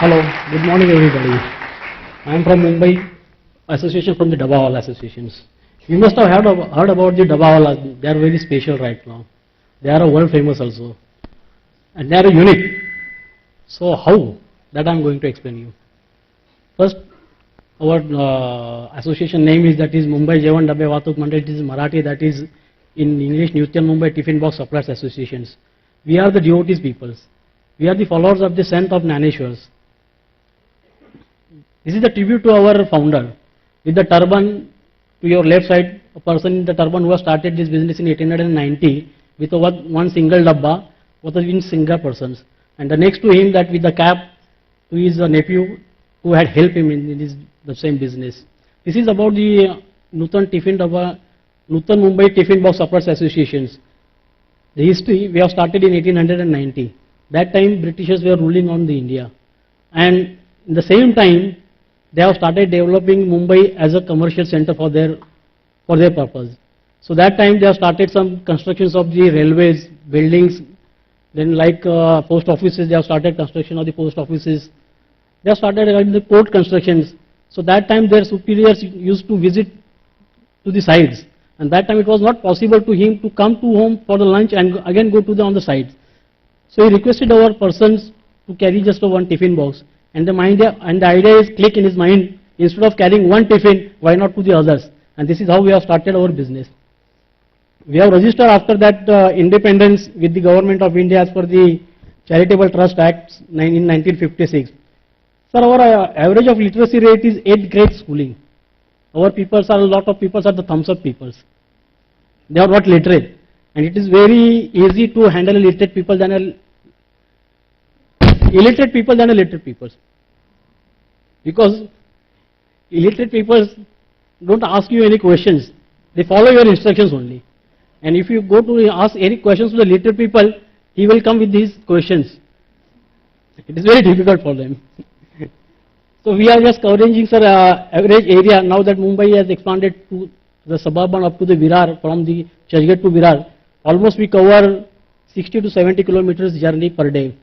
Hello, good morning everybody. I am from Mumbai, association from the Dabbawala associations. You must have heard about the Dabbawalas. They are very special right now. They are world famous also. And they are unique. So how? That I am going to explain you. First, our association name is that is Mumbai Jevan Dabbe Vatuk Mandal. It is Marathi, that is in English Nutan Mumbai Tiffin Box Suppliers Associations. We are the devotees peoples. We are the followers of the saint of Naneshwars. This is a tribute to our founder. With the turban to your left side, a person in the turban who has started this business in 1890 with one single dabba, what has been single persons. And the next to him, that with the cap, to his nephew who had helped him in the same business. This is about the Nutan Mumbai Tiffin Box Suppliers Associations. The history we have started in 1890. That time Britishers were ruling on the India, and in the same time they have started developing Mumbai as a commercial center for their purpose. So that time they have started some constructions of the railways, buildings, then like post offices, they have started construction of the post offices. They have started the port constructions. So that time their superiors used to visit to the sites, and that time it was not possible to him to come to home for the lunch and again go to on the sites. So he requested our persons to carry just one tiffin box, and the idea is click in his mind, instead of carrying one tiffin, why not to the others? And this is how we have started our business. We have registered after that independence with the government of India as per the Charitable Trust Act in 1956. Sir, our average of literacy rate is 8th grade schooling. Our peoples are, a lot of peoples are the thumbs up peoples. They are not literate. And it is very easy to handle illiterate people than illiterate people. Because illiterate people don't ask you any questions. They follow your instructions only. And if you go to ask any questions to the literate people, he will come with these questions. It is very difficult for them. So we are just covering, sir, average area. Now that Mumbai has expanded to the suburban up to the Virar, from the Churchgate to Virar, almost we cover 60 to 70 kilometers journey per day.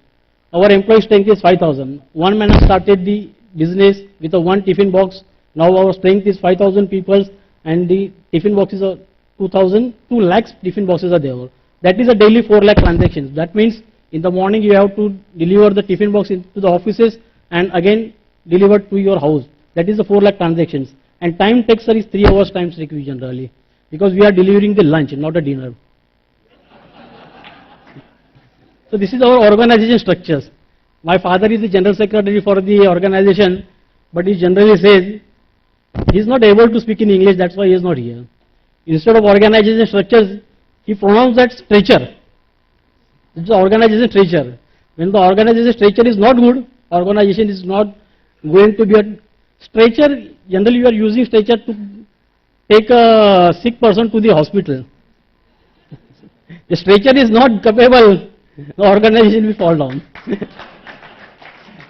Our employee strength is 5,000. One man has started the business with a one tiffin box. Now our strength is 5,000 people, and the tiffin boxes are 2 lakhs tiffin boxes are there. That is a daily 4 lakh transactions. That means in the morning you have to deliver the tiffin box into the offices and again delivered to your house. That is the 4 lakh transactions. And time takes, sir, is 3 hours time taken generally, because we are delivering the lunch, not a dinner. So this is our organization structures. My father is the general secretary for the organization, but he generally says he is not able to speak in English, that's why he is not here. Instead of organization structures, he pronounced that stretcher. It's the organization stretcher. When the organization stretcher is not good, organization is not going to be a stretcher. Generally you are using stretcher to take a sick person to the hospital. The stretcher is not capable, the organization will fall down.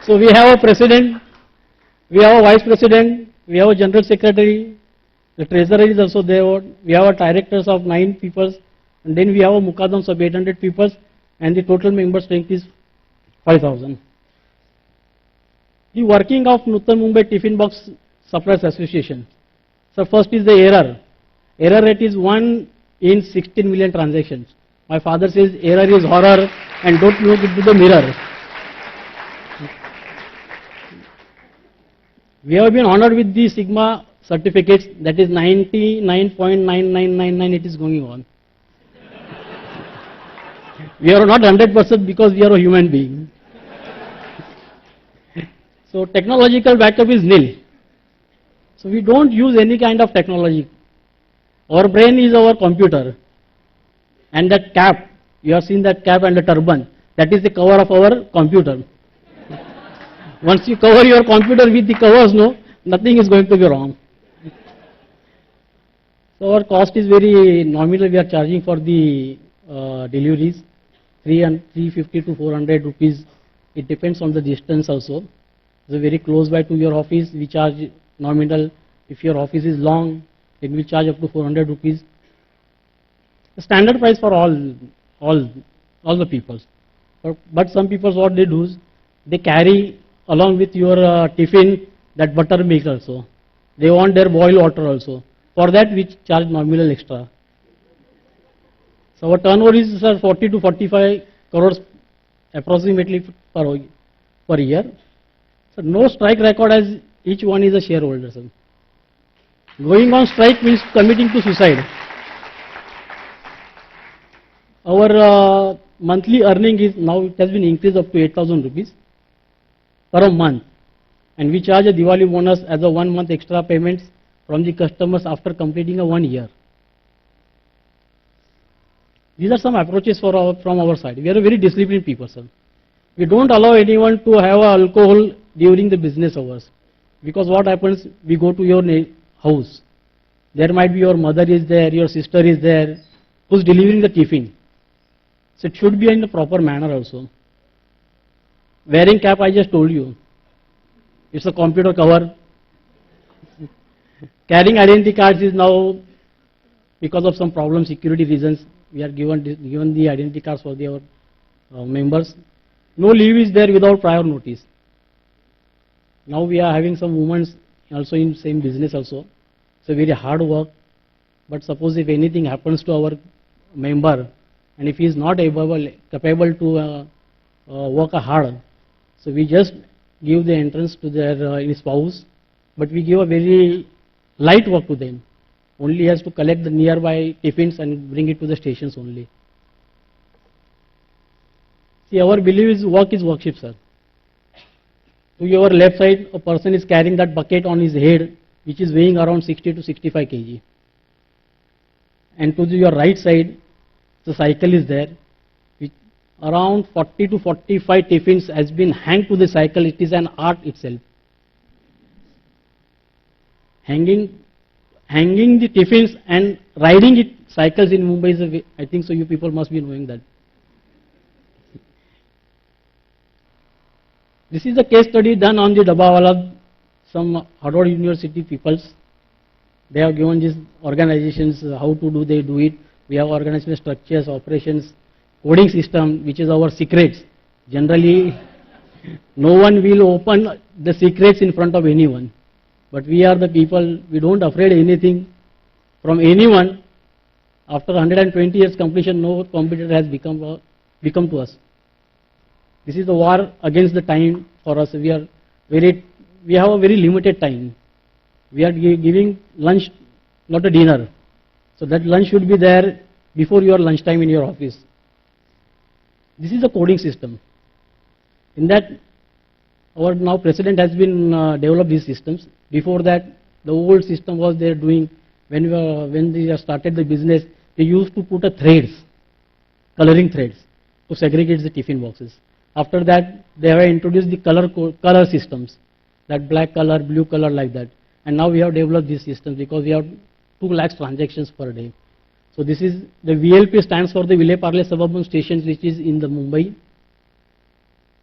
So we have a president, we have a vice president, we have a general secretary, the treasurer is also there, we have a directors of 9 people, and then we have a Mukadams of 800 people, and the total member strength is 5,000. The working of Nutan Mumbai Tiffin Box Suppliers Association. So first is the error. Error rate is 1 in 16 million transactions. My father says error is horror and don't look into the mirror. We have been honored with the Sigma certificates, that is 99.9999, it is going on. We are not 100% because we are a human being. So technological backup is nil. So we don't use any kind of technology. Our brain is our computer. And that cap, you have seen that cap and the turban, that is the cover of our computer. Once you cover your computer with the covers, no, nothing is going to be wrong. So our cost is very nominal. We are charging for the deliveries, 350 to 400 rupees. It depends on the distance also. So very close by to your office, we charge nominal. If your office is long, then we charge up to 400 rupees. The standard price for all the people. But some people, what they do is they carry along with your tiffin, that buttermilk also. They want their boiled water also. For that we charge nominal extra. So our turnover is 40 to 45 crores approximately per year. So no strike record as each one is a shareholder. Sir. Going on strike means committing to suicide. Our monthly earning is now, it has been increased up to 8,000 rupees per a month, and we charge a Diwali bonus as a 1 month extra payments from the customers after completing a 1 year. These are some approaches from our side. We are a very disciplined people, sir. We don't allow anyone to have alcohol during the business hours, because what happens, we go to your house. There might be your mother is there, your sister is there, who's delivering the tiffin. So it should be in the proper manner also. Wearing cap, I just told you. It's a computer cover. Carrying identity cards is now, because of some problem, security reasons, we are given the identity cards for our members. No leave is there without prior notice. Now we are having some women also in same business also. So very hard work. But suppose if anything happens to our member, and if he is not capable to work hard, so we just give the entrance to their spouse, but we give a very light work to them. Only has to collect the nearby tiffins and bring it to the stations only. See, our belief is worship, sir. To your left side, a person is carrying that bucket on his head, which is weighing around 60 to 65 kg. And to your right side, the cycle is there. With around 40 to 45 tiffins has been hanged to the cycle. It is an art itself. Hanging the tiffins and riding it cycles in Mumbai is a way, I think so you people must be knowing that. This is a case study done on the Dabbawala, some Harvard University peoples. They have given these organizations how to do, they do it. We have organizational structures, operations, coding system, which is our secrets. Generally, no one will open the secrets in front of anyone. But we are the people, we don't afraid anything from anyone. After 120 years completion, no competitor has become to us. This is the war against the time for us. We have a very limited time. We are giving lunch, not a dinner. So that lunch should be there before your lunchtime in your office. This is a coding system. In that, our now president has been developed these systems. Before that, the old system was there doing, when they started the business, they used to put a threads, coloring threads, to segregate the tiffin boxes. After that, they have introduced the color systems, that black color, blue color, like that. And now we have developed these systems because we have 2 lakhs transactions per day. So this is, the VLP stands for the Ville Parle Suburban Stations, which is in the Mumbai.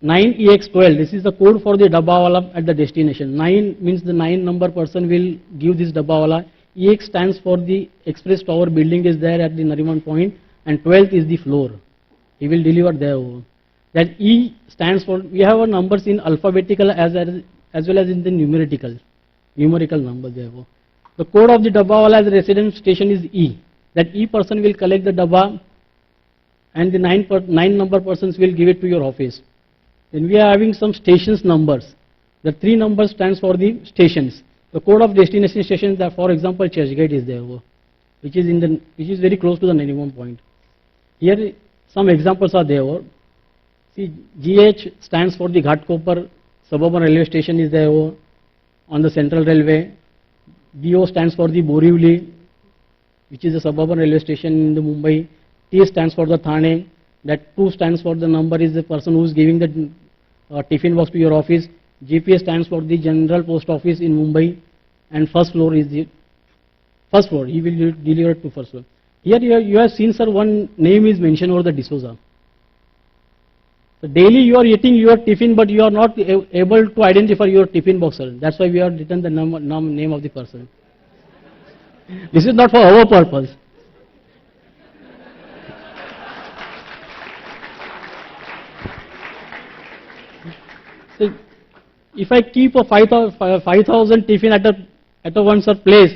9EX12, this is the code for the Dabbawala at the destination. 9 means the 9 number person will give this Dabbawala. EX stands for the express tower building is there at the Nariman point, and 12th is the floor. He will deliver there. That E stands for, we have our numbers in alphabetical as well as in the numerical numbers there. The code of the Dabbawala as a residence station is E. That E person will collect the Dabba, and the 9 number persons will give it to your office. Then we are having some stations numbers. The 3 numbers stands for the stations. The code of destination stations, that for example Churchgate is there, which is very close to the Nariman point. Here some examples are there. See, GH stands for the Ghatkopar Suburban Railway Station is there on the Central Railway. BO stands for the Borivali, which is a suburban railway station in the Mumbai. T stands for the Thane. That 2 stands for the number is the person who is giving the tiffin box to your office. GPS stands for the General Post Office in Mumbai. And first floor is the first floor. He will deliver it to first floor. Here you have seen, sir, one name is mentioned over the D'Souza. So daily you are eating your tiffin, but you are not able to identify your tiffin box, sir. That's why we have written the name of the person. This is not for our purpose. So if I keep a 5,000 tiffin at a one such place,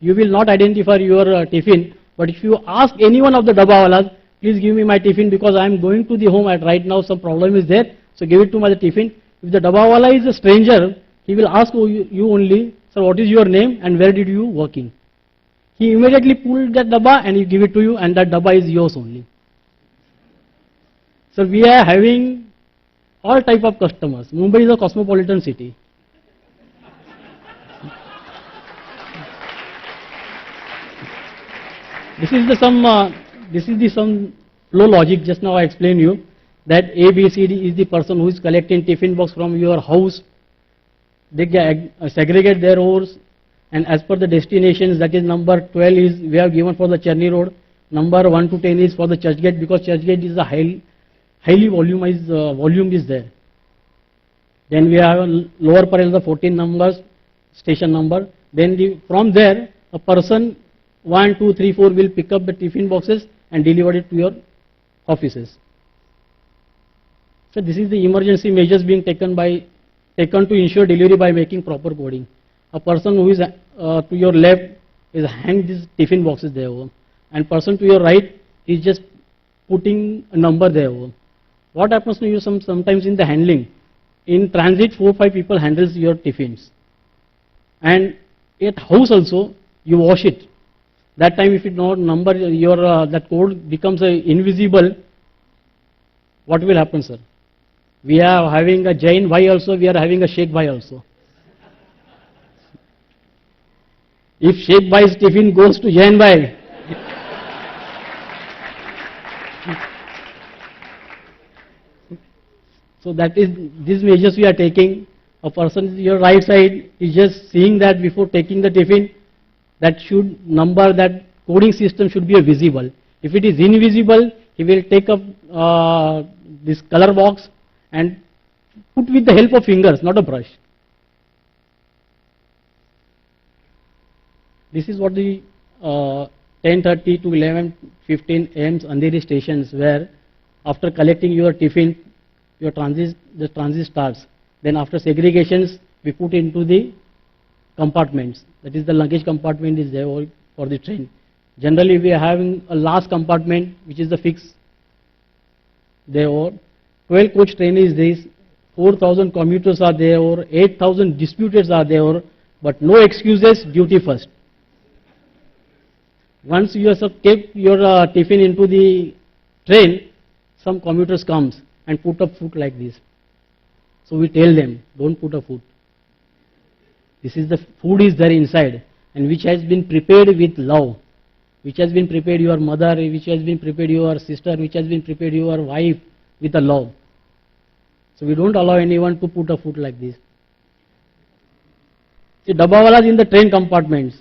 you will not identify your tiffin. But if you ask anyone of the Dabbawalas, please give me my tiffin because I am going to the home at right now, some problem is there, so give it to my tiffin. If the Dabbawala is a stranger, he will ask you only, sir, what is your name and where did you working? He immediately pulled that dabba and he give it to you, and that dabba is yours only. So we are having all type of customers. Mumbai is a cosmopolitan city. This is the some flow logic. Just now I explained you that A, B, C, D is the person who is collecting tiffin box from your house. They segregate their ores, and as per the destinations, that is number 12 is we have given for the Cherny Road. Number 1 to 10 is for the Churchgate, because Churchgate is a highly volumized volume is there. Then we have lower Parel, the 14 numbers station number. Then from there a person 1, 2, 3, 4 will pick up the tiffin boxes and deliver it to your offices. So this is the emergency measures being taken to ensure delivery by making proper coding. A person who is to your left is hang these tiffin boxes there, and person to your right is just putting a number there. What happens to you sometimes in the handling? In transit, 4 or 5 people handles your tiffins, and at house also you wash it. That time if you know number your that code becomes invisible, what will happen, sir? We are having a Jain bhai also, we are having a Sheikh bhai also. If Sheikh bhai's tiffin goes to Jain bhai, so that is these measures we are taking. A person your right side is just seeing that before taking the tiffin, that should number, that coding system should be visible. If it is invisible, he will take up this color box and put with the help of fingers, not a brush. This is what the 10:30 to 11:15 a.m. Andheri stations, where after collecting your tiffin, the transit starts. Then after segregations, we put into the compartments. That is the luggage compartment is there for the train. Generally we are having a last compartment which is the fixed. There are 12 coach train is this, 4,000 commuters are there, or 8,000 disputants are there, but no excuses, duty first. Once you have kept your tiffin into the train, some commuters comes and put up foot like this. So we tell them, don't put a foot. This is the food is there inside, and which has been prepared with love, which has been prepared your mother, which has been prepared your sister, which has been prepared your wife with a love. So we don't allow anyone to put a foot like this. See, Dabbawalas in the train compartments,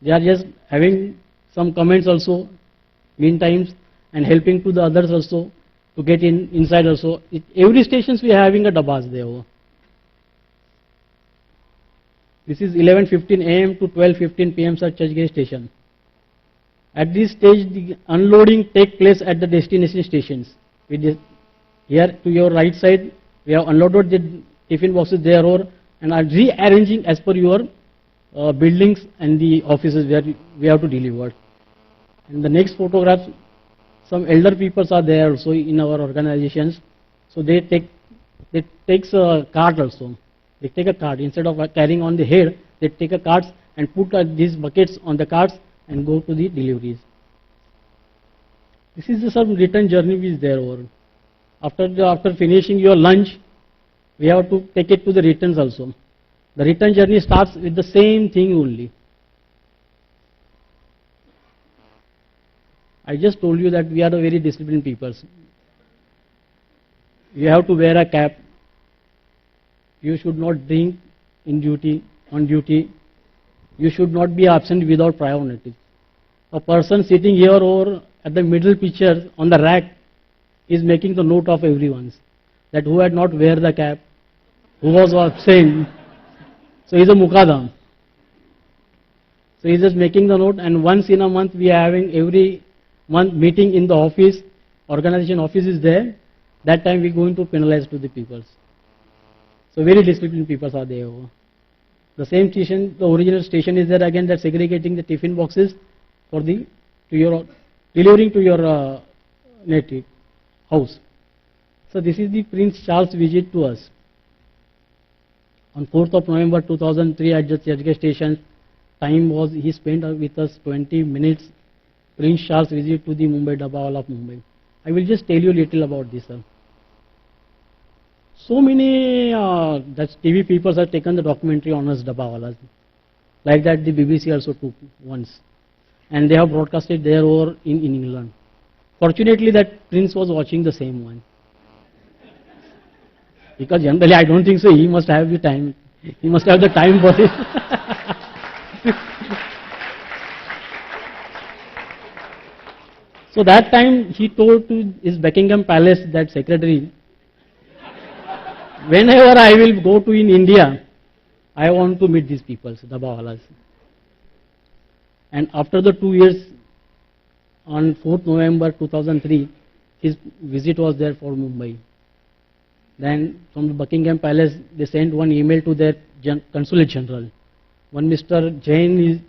they are just having some comments also, meantimes, and helping to the others also to get inside also. Every stations we are having a dabbas there. This is 11:15 a.m. to 12:15 p.m. at Churchgate station. At this stage, the unloading takes place at the destination stations. Here to your right side, we have unloaded the tiffin boxes there, and are rearranging as per your buildings and the offices where we have to deliver. In the next photograph, some elder people are there also in our organizations. So they takes a cart also. They take a cart, instead of carrying on the head, they take a cart and put these buckets on the carts and go to the deliveries. This is the some return journey which is there over. After finishing your lunch, we have to take it to the returns also. The return journey starts with the same thing only. I just told you that we are the very disciplined people. You have to wear a cap. You should not drink on duty. You should not be absent without prior notice. A person sitting here or at the middle picture on the rack is making the note of everyone's, that who had not wear the cap, who was absent. So he's a mukadam. So he's just making the note, and once in a month we are having every month meeting in the office, organization office is there. That time we are going to penalize to the people. So very disciplined people are there. The same station, the original station is there again, that segregating the tiffin boxes for the delivering to your native house. So this is the Prince Charles visit to us. On 4th of November 2003 at the churchgate station, time was he spent with us 20 minutes. Prince Charles visit to the Dabbawala of Mumbai. I will just tell you a little about this, sir. So many that TV people have taken the documentary on us Dabbawalas. Like that the BBC also took once. And they have broadcasted there over in England. Fortunately that Prince was watching the same one. Because generally I don't think so, he must have the time. He must have the time for it. So that time he told to his Buckingham Palace, that secretary, whenever I will go to in India, I want to meet these people, Dabbawalas. And after the 2 years, on 4th November 2003, his visit was there for Mumbai. Then from the Buckingham Palace, they sent one email to their Consulate General. One Mr. Jain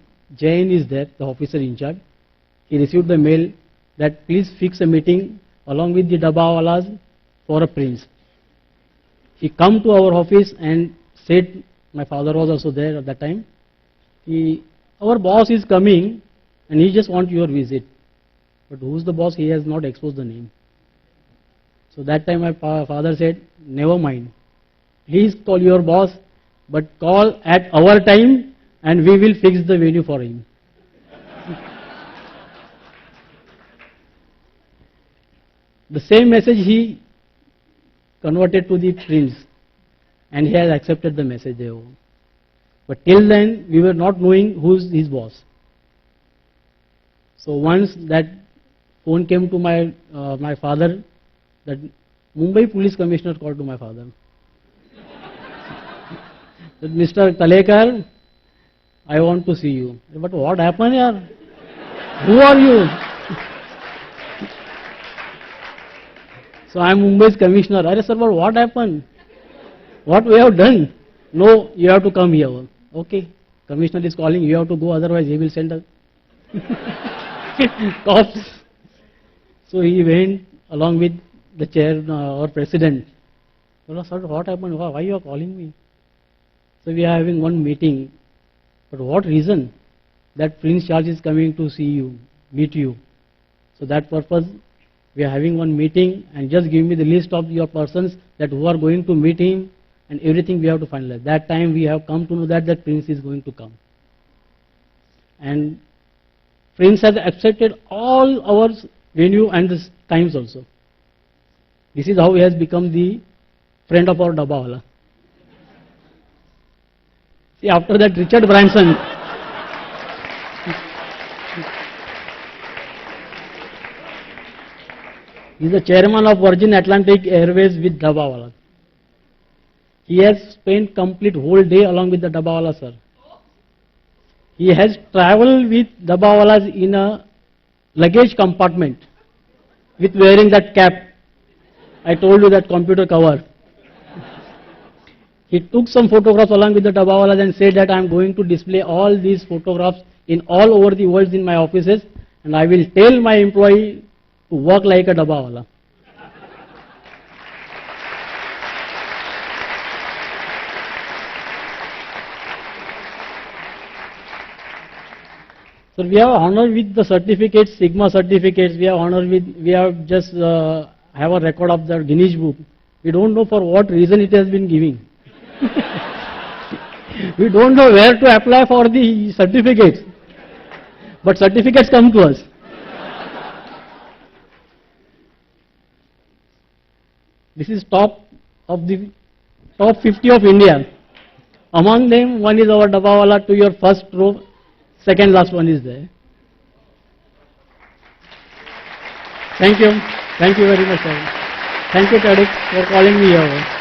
is there, the officer in charge. He received the mail that please fix a meeting along with the Dabbawalas for a prince. He come to our office and said, my father was also there at that time, our boss is coming and he just wants your visit. But who's the boss? He has not exposed the name. So that time my father said, never mind. Please call your boss, but call at our time and we will fix the venue for him. The same message he converted to the prince and he has accepted the message there. But till then we were not knowing who's his boss. So once that phone came to my father, that Mumbai Police Commissioner called to my father. That Mr. Talekar, I want to see you. But what happened here? Who are you? So I am Mumbai's commissioner. I said, but what happened? What we have done? No, you have to come here. Okay, commissioner is calling, you have to go, otherwise he will send us cops. So he went along with the chair or president. Well, sir, what happened? Why you are calling me? So we are having one meeting. But what reason? That Prince Charles is coming to see you, meet you. So that purpose we are having one meeting, and just give me the list of your persons that who are going to meet him, and everything we have to finalize. That time we have come to know that that Prince is going to come. And Prince has accepted all our venue and the times also. This is how he has become the friend of our Dabbawala. See, after that Richard Branson, he is the chairman of Virgin Atlantic Airways with Dabbawala. He has spent complete whole day along with the Dabbawala, sir. He has traveled with Dabbawalas in a luggage compartment with wearing that cap. I told you that computer cover. He took some photographs along with the Dabbawalas and said that I am going to display all these photographs in all over the world in my offices, and I will tell my employee to work like a Dabbawala. So we have honor with the certificates, Sigma certificates. We have honor with, we have just have a record of the Guinness Book. We don't know for what reason it has been giving. We don't know where to apply for the certificates, but certificates come to us. This is top 50 of India. Among them, one is our Dabbawala to your first row, second last one is there. Thank you. Thank you very much, sir. Thank you, TEDx, for calling me here.